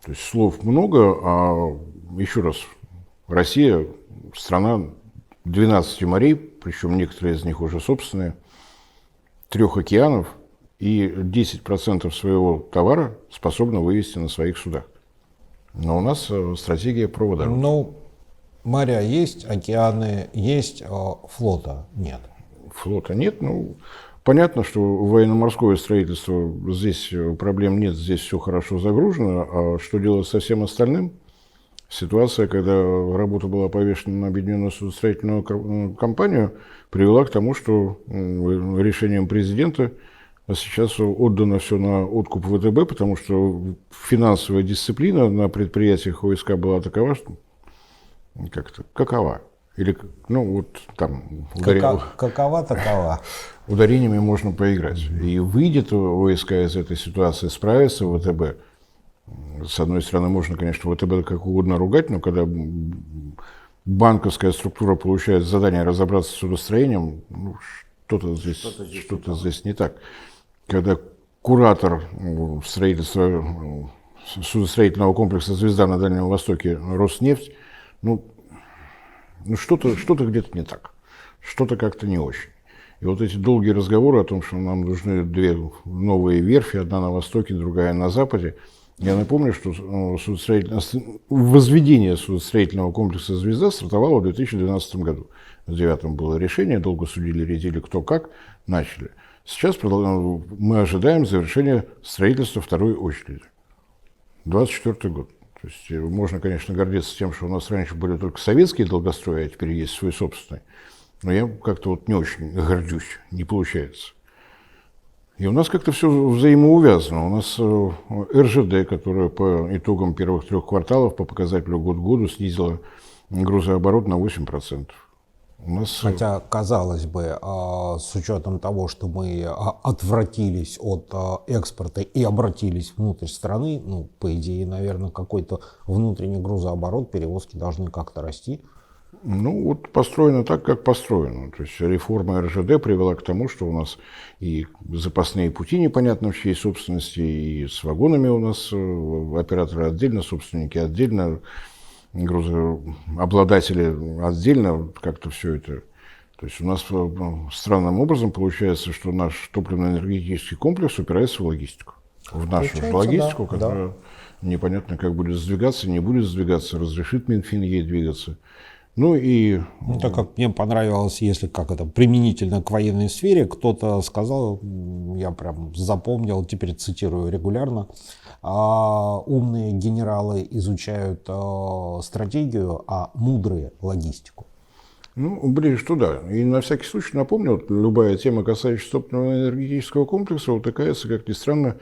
То есть слов много, а еще раз, Россия страна 12 морей, причем некоторые из них уже собственные, 3 океанов, и 10% своего товара способна вывести на своих судах. Но у нас стратегия про водород. Ну, моря есть, океаны есть, флота нет. Флота нет. Ну, понятно, что военно-морское строительство, здесь проблем нет, здесь все хорошо загружено. А что делать со всем остальным? Ситуация, когда работа была повешена на Объединенную судостроительную компанию, привела к тому, что решением президента сейчас отдано все на откуп ВТБ, потому что финансовая дисциплина на предприятиях ОСК была такова, что как-то какова. Или, ну, вот там... Какова такова? Ударениями можно поиграть. И выйдет ОСК из этой ситуации, справится ВТБ. С одной стороны, можно, конечно, ВТБ как угодно ругать, но когда банковская структура получает задание разобраться с судостроением, ну, что-то здесь не так. Когда куратор строительства судостроительного комплекса «Звезда» на Дальнем Востоке Роснефть, ну что-то где-то не так, что-то как-то не очень. И вот эти долгие разговоры о том, что нам нужны 2 новые верфи, одна на востоке, другая на западе. Я напомню, что возведение судостроительного комплекса «Звезда» стартовало в 2012 году. В 2009 было решение, долго судили, редили, кто как, начали. Сейчас мы ожидаем завершения строительства второй очереди. 2024 год. То есть можно, конечно, гордиться тем, что у нас раньше были только советские долгострои, а теперь есть свой собственный. Но я как-то вот не очень гордюсь, не получается. И у нас как-то все взаимоувязано. У нас РЖД, которая по итогам первых 3 кварталов по показателю год к году снизила грузооборот на 8%. У нас... Хотя, казалось бы, с учетом того, что мы отвратились от экспорта и обратились внутрь страны, ну, по идее, наверное, какой-то внутренний грузооборот, перевозки должны как-то расти. Ну, вот построено так, как построено. То есть реформа РЖД привела к тому, что у нас и запасные пути непонятно в чьей собственности, и с вагонами у нас операторы отдельно, собственники отдельно, грузообладатели отдельно, как-то все это. То есть у нас странным образом получается, что наш топливно-энергетический комплекс упирается в логистику. В нашу логистику, да, которая непонятно, как будет сдвигаться, не будет сдвигаться, разрешит Минфин ей двигаться. Ну и... Так как мне понравилось, если как это применительно к военной сфере, кто-то сказал, я прям запомнил, теперь цитирую регулярно, умные генералы изучают стратегию, а мудрые логистику. Ну, ближе туда. И на всякий случай напомню, вот любая тема, касающаяся топливного энергетического комплекса, утыкается, как ни странно,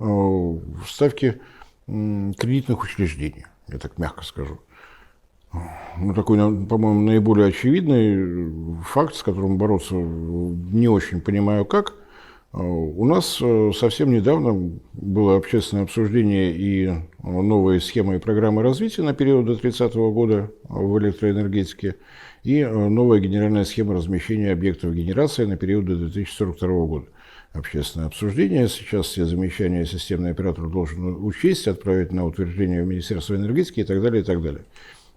в ставке кредитных учреждений, я так мягко скажу. Ну, такой, по-моему, наиболее очевидный факт, с которым бороться не очень понимаю как. У нас совсем недавно было общественное обсуждение и новые схемы и программы развития на период до 30 года в электроэнергетике, и новая генеральная схема размещения объектов генерации на период до 2042 года. Общественное обсуждение. Сейчас все замечания системный оператор должен учесть, отправить на утверждение в Министерство энергетики и так далее, и так далее.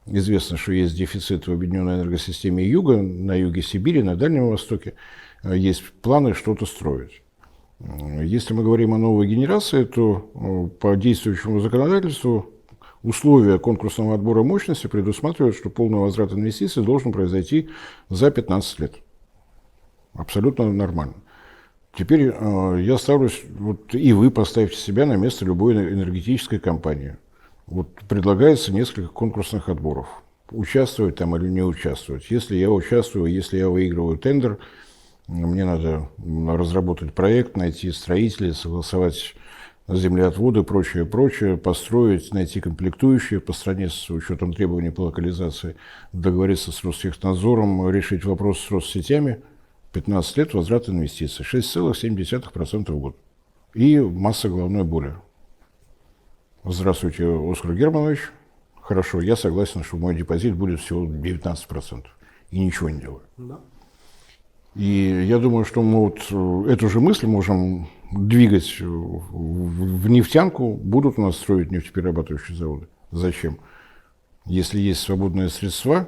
Известно, что есть дефицит в объединенной энергосистеме Юга, на юге Сибири, на Дальнем Востоке. Есть планы что-то строить. Если мы говорим о новой генерации, то по действующему законодательству условия конкурсного отбора мощности предусматривают, что полный возврат инвестиций должен произойти за 15 лет. Абсолютно нормально. Теперь я ставлюсь, вот, и вы поставите себя на место любой энергетической компании. Вот предлагается несколько конкурсных отборов. Участвовать там или не участвовать. Если я участвую, если я выигрываю тендер, мне надо разработать проект, найти строителей, согласовать землеотводы, прочее, прочее, построить, найти комплектующие по стране с учетом требований по локализации, договориться с Ростехнадзором, решить вопрос с Россетями. 15 лет возврат инвестиций, 6,7% в год. И масса головной боли. Здравствуйте, Оскар Германович. Хорошо, я согласен, что мой депозит будет всего 19%. И ничего не делаю. Да. И я думаю, что мы вот эту же мысль можем двигать в нефтянку. Будут у нас строить нефтеперерабатывающие заводы. Зачем? Если есть свободные средства,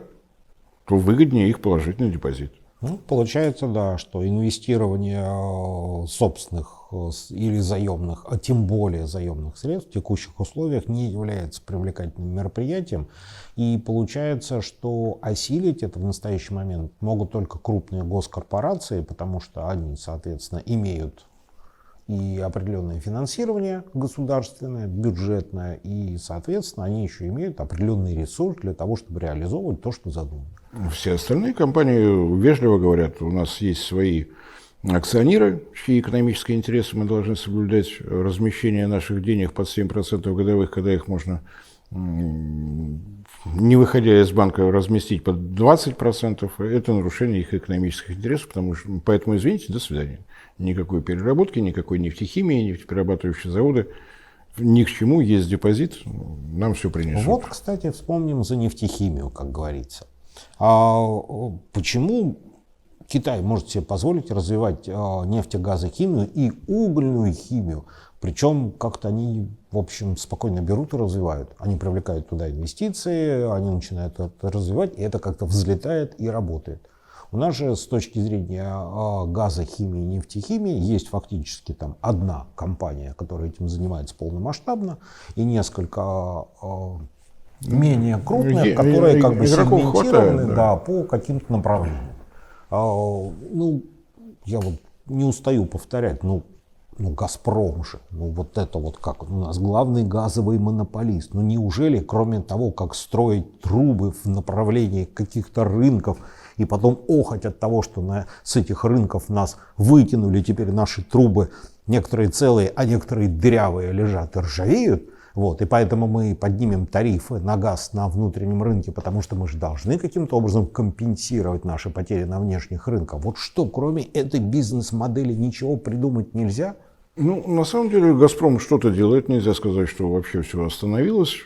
то выгоднее их положить на депозит. Ну, получается, да, что инвестирование собственных или заемных, а тем более заемных средств в текущих условиях не является привлекательным мероприятием. И получается, что осилить это в настоящий момент могут только крупные госкорпорации, потому что они, соответственно, имеют и определенное финансирование государственное, бюджетное, и, соответственно, они еще имеют определенный ресурс для того, чтобы реализовывать то, что задумано. Все остальные компании вежливо говорят, у нас есть свои акционеры, чьи экономические интересы мы должны соблюдать, размещение наших денег под 7% годовых, когда их можно, не выходя из банка, разместить под 20%, это нарушение их экономических интересов, поэтому, извините, до свидания. Никакой переработки, никакой нефтехимии, нефтеперерабатывающие заводы. Ни к чему, есть депозит, нам все принесут. Вот, кстати, вспомним за нефтехимию, как говорится. А почему Китай может себе позволить развивать нефтегазохимию и угольную химию? Причем как-то они, в общем, спокойно берут и развивают. Они привлекают туда инвестиции, они начинают это развивать, и это как-то взлетает и работает. У нас же с точки зрения газохимии и нефтехимии есть фактически там одна компания, которая этим занимается полномасштабно, и несколько менее крупных, которые как бы сегментированы, да, по каким-то направлениям. Ну, я вот не устаю повторять, ну Газпром же, вот это вот как у нас главный газовый монополист. Ну неужели, кроме того, как строить трубы в направлении каких-то рынков и потом охоть от того, что с этих рынков нас вытянули, теперь наши трубы, некоторые целые, а некоторые дырявые лежат и ржавеют, вот, и поэтому мы поднимем тарифы на газ на внутреннем рынке, потому что мы же должны каким-то образом компенсировать наши потери на внешних рынках. Вот что, кроме этой бизнес-модели, ничего придумать нельзя? Ну, на самом деле, «Газпром» что-то делает. Нельзя сказать, что вообще все остановилось.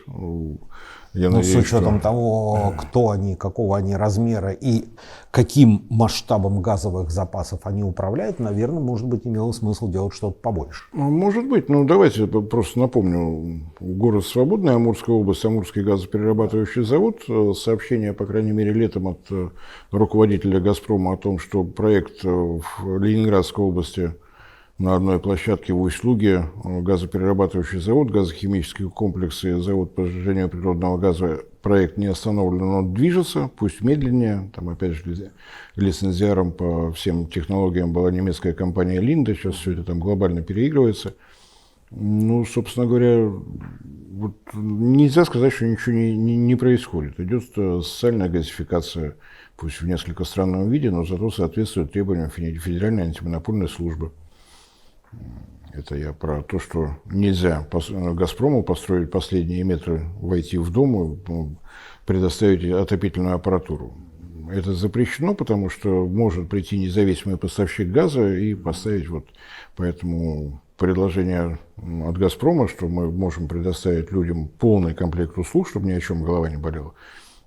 Я надеюсь, с учетом того, кто они, какого они размера и каким масштабом газовых запасов они управляют, наверное, может быть, имело смысл делать что-то побольше. Может быть. Ну, давайте просто напомню. Город Свободный, Амурская область, Амурский газоперерабатывающий завод. Сообщение, по крайней мере, летом от руководителя «Газпрома» о том, что проект в Ленинградской области на одной площадке в Усть-Луге газоперерабатывающий завод, газохимические комплексы, завод по сжижению природного газа, проект не остановлен, он движется, пусть медленнее. Там, опять же, лицензиаром по всем технологиям была немецкая компания Линда, сейчас все это там глобально переигрывается. Ну, собственно говоря, вот нельзя сказать, что ничего не происходит. Идет социальная газификация, пусть в несколько странном виде, но зато соответствует требованиям Федеральной антимонопольной службы. Это я про то, что нельзя «Газпрому» построить последние метры, войти в дом и предоставить отопительную аппаратуру. это запрещено, потому что может прийти независимый поставщик газа и поставить вот поэтому предложение от «Газпрома», что мы можем предоставить людям полный комплект услуг, чтобы ни о чем голова не болела.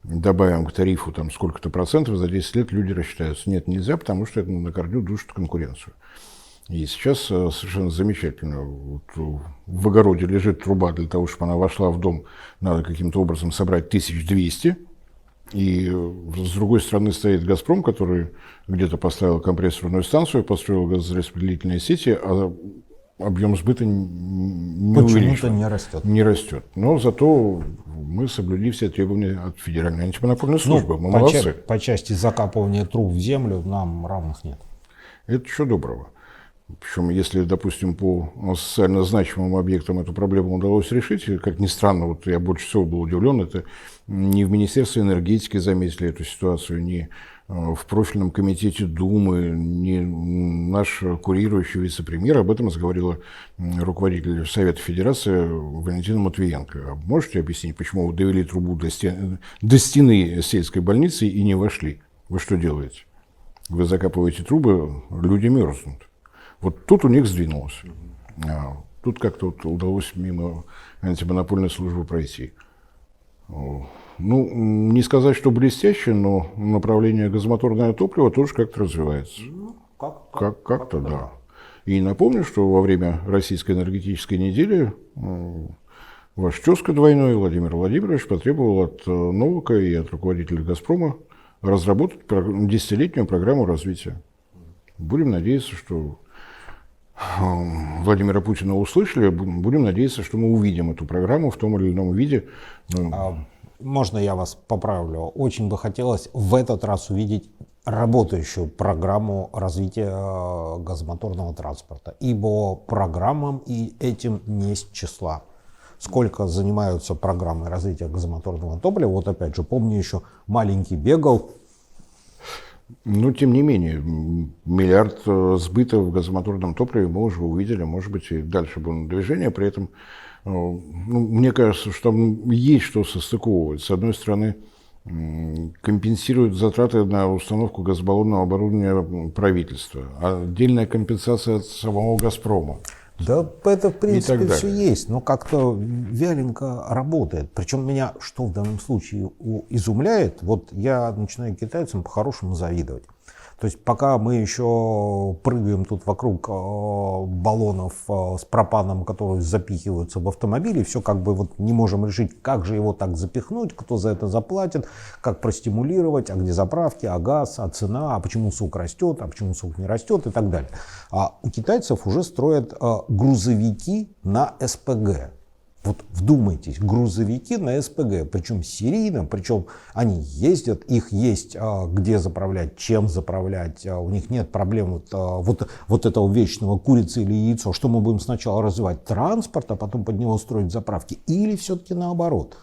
Добавим к тарифу там сколько-то процентов, за 10 лет люди рассчитаются. Нет, нельзя, потому что это на корню душит конкуренцию. И сейчас совершенно замечательно. Вот в огороде лежит труба для того, чтобы она вошла в дом, надо каким-то образом собрать 1200. И с другой стороны стоит «Газпром», который где-то поставил компрессорную станцию, построил газораспределительные сети, а объем сбыта не увеличен. Не растет. Но зато мы соблюли все требования от Федеральной антимонопольной службы. Мы молодцы. По части закапывания труб в землю нам равных нет. Это еще доброго. Причем, если, допустим, по социально значимым объектам эту проблему удалось решить, как ни странно, вот я больше всего был удивлен, это не в Министерстве энергетики заметили эту ситуацию, не в профильном комитете Думы, не наш курирующий вице-премьер, об этом заговорила руководитель Совета Федерации Валентина Матвиенко. А можете объяснить, почему вы довели трубу до стены сельской больницы и не вошли? Вы что делаете? Вы закапываете трубы, люди мерзнут. Вот тут у них сдвинулось. Тут как-то вот удалось мимо антимонопольной службы пройти. Ну, не сказать, что блестяще, но направление газомоторное топливо тоже как-то развивается. Как-то, да. И напомню, что во время Российской энергетической недели ваш тезка двойной Владимир Владимирович потребовал от Новака и от руководителя «Газпрома» разработать 10-летнюю программу развития. Будем надеяться, что Владимира Путина услышали, будем надеяться, что мы увидим эту программу в том или ином виде. Можно я вас поправлю? Очень бы хотелось в этот раз увидеть работающую программу развития газомоторного транспорта, ибо программам и этим не с числа. Сколько занимаются программой развития газомоторного топлива, вот опять же, помню еще маленький бегал. Но, тем не менее, миллиард сбыта в газомоторном топливе мы уже увидели, может быть, и дальше будет движение. При этом, мне кажется, что там есть что состыковывать. С одной стороны, компенсируют затраты на установку газобаллонного оборудования правительства, отдельная компенсация от самого «Газпрома». Да, это в принципе все есть, но как-то вяленько работает. Причем меня, что в данном случае изумляет, вот я начинаю китайцам по-хорошему завидовать. То есть пока мы еще прыгаем тут вокруг баллонов с пропаном, которые запихиваются в автомобили, все как бы вот не можем решить, как же его так запихнуть, кто за это заплатит, как простимулировать, а где заправки, а газ, а цена, а почему сок растет, а почему сок не растет и так далее. А у китайцев уже строят грузовики на СПГ. Вот вдумайтесь, грузовики на СПГ, причем серийно, причем они ездят, их есть где заправлять, чем заправлять, у них нет проблем вот этого вечного курицы или яйцо. Что мы будем сначала развивать? Транспорт, а потом под него строить заправки? Или все-таки наоборот?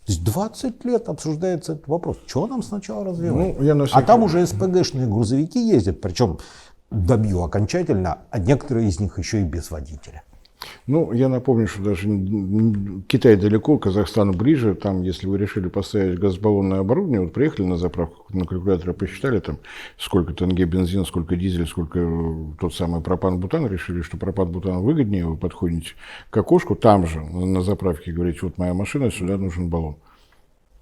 То есть 20 лет обсуждается этот вопрос. Чего нам сначала развивать? А там уже СПГшные грузовики ездят, причем добью окончательно, а некоторые из них еще и без водителя. Ну, я напомню, что даже Китай далеко, Казахстан ближе. Там, если вы решили поставить газобаллонное оборудование, вот приехали на заправку, на калькуляторе посчитали, там, сколько тенге бензин, сколько дизель, сколько тот самый пропан-бутан, решили, что пропан-бутан выгоднее, вы подходите к окошку, там же на заправке говорите, вот моя машина, сюда нужен баллон.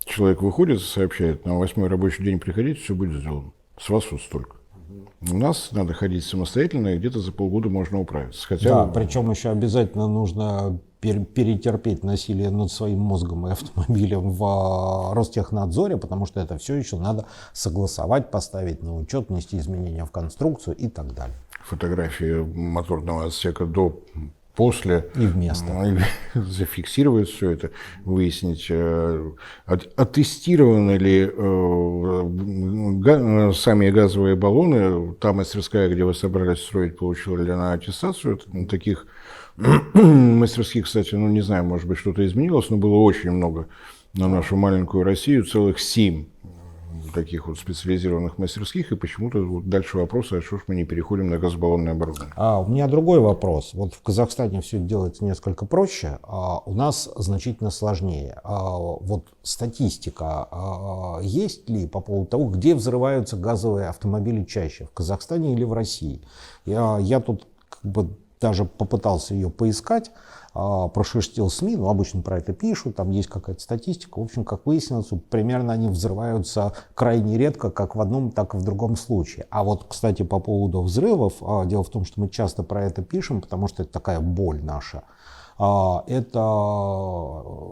Человек выходит, сообщает, на 8-й рабочий день приходите, все будет сделано. С вас вот столько. У нас надо ходить самостоятельно, и где-то за полгода можно управиться. Хотя... Да, причем еще обязательно нужно перетерпеть насилие над своим мозгом и автомобилем в Ростехнадзоре, потому что это все еще надо согласовать, поставить на учет, внести изменения в конструкцию и так далее. Фотографии моторного отсека до, после. И вместо. Зафиксировать все это, выяснить, оттестированы ли сами газовые баллоны. Та мастерская, где вы собрались строить, получила ли она аттестацию. Таких мастерских, кстати, не знаю, может быть, что-то изменилось, но было очень много на нашу маленькую Россию, целых 7 таких вот специализированных мастерских, и почему-то вот дальше вопрос, а что ж мы не переходим на газобаллонное оборудование? У меня другой вопрос. Вот в Казахстане все делается несколько проще, а у нас значительно сложнее. Вот статистика есть ли по поводу того, где взрываются газовые автомобили чаще, в Казахстане или в России? Я тут как бы даже попытался ее поискать, прошерстил СМИ, ну, обычно про это пишут, там есть какая-то статистика. В общем, как выяснилось, примерно они взрываются крайне редко, как в одном, так и в другом случае. А вот, кстати, по поводу взрывов, дело в том, что мы часто про это пишем, потому что это такая боль наша. Это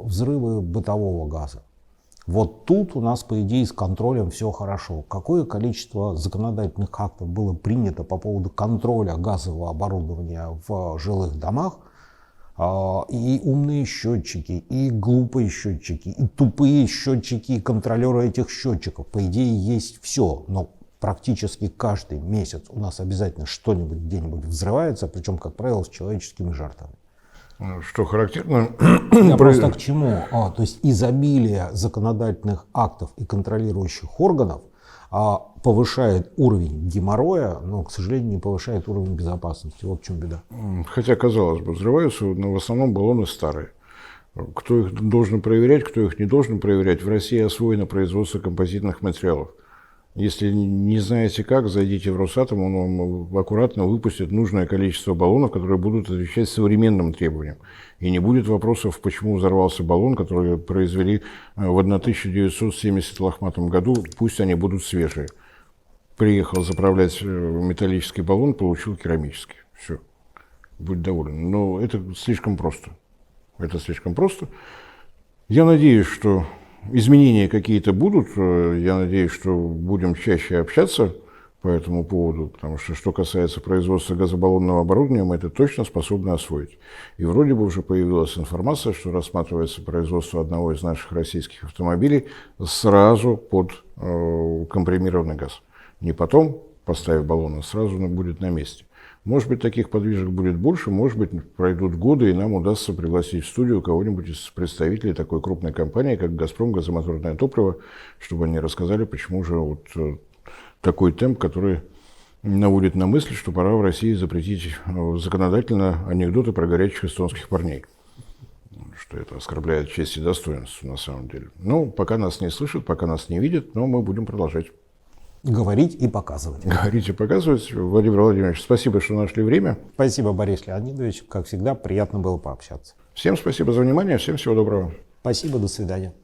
взрывы бытового газа. Вот тут у нас, по идее, с контролем все хорошо. Какое количество законодательных актов было принято по поводу контроля газового оборудования в жилых домах? И умные счетчики, и глупые счетчики, и тупые счетчики, и контролеры этих счетчиков. По идее, есть все, но практически каждый месяц у нас обязательно что-нибудь где-нибудь взрывается, причем, как правило, с человеческими жертвами. Что характерно... Я просто к чему? То есть изобилие законодательных актов и контролирующих органов повышает уровень геморроя, но, к сожалению, не повышает уровень безопасности. Вот в чем беда. Хотя, казалось бы, взрываются, но в основном баллоны старые. Кто их должен проверять, кто их не должен проверять? В России освоено производство композитных материалов. Если не знаете как, зайдите в Росатом, он вам аккуратно выпустит нужное количество баллонов, которые будут отвечать современным требованиям. И не будет вопросов, почему взорвался баллон, который произвели в 1970 лохматом году, пусть они будут свежие. Приехал заправлять металлический баллон, получил керамический. Все, будь доволен. Но это слишком просто. Это слишком просто. Я надеюсь, что изменения какие-то будут. Я надеюсь, что будем чаще общаться по этому поводу, потому что касается производства газобаллонного оборудования, мы это точно способны освоить. И вроде бы уже появилась информация, что рассматривается производство одного из наших российских автомобилей сразу под компримированный газ. Не потом, поставив баллон, а сразу будет на месте. Может быть, таких подвижек будет больше, может быть, пройдут годы, и нам удастся пригласить в студию кого-нибудь из представителей такой крупной компании, как «Газпром», газомоторное топливо, чтобы они рассказали, почему же вот такой темп, который наводит на мысль, что пора в России запретить законодательно анекдоты про горячих эстонских парней. Что это оскорбляет честь и достоинство на самом деле. Ну, пока нас не слышат, пока нас не видят, но мы будем продолжать. Говорить и показывать. Говорить и показывать. Владимир Владимирович, спасибо, что нашли время. Спасибо, Борис Леонидович. Как всегда, приятно было пообщаться. Всем спасибо за внимание, всем всего доброго. Спасибо, до свидания.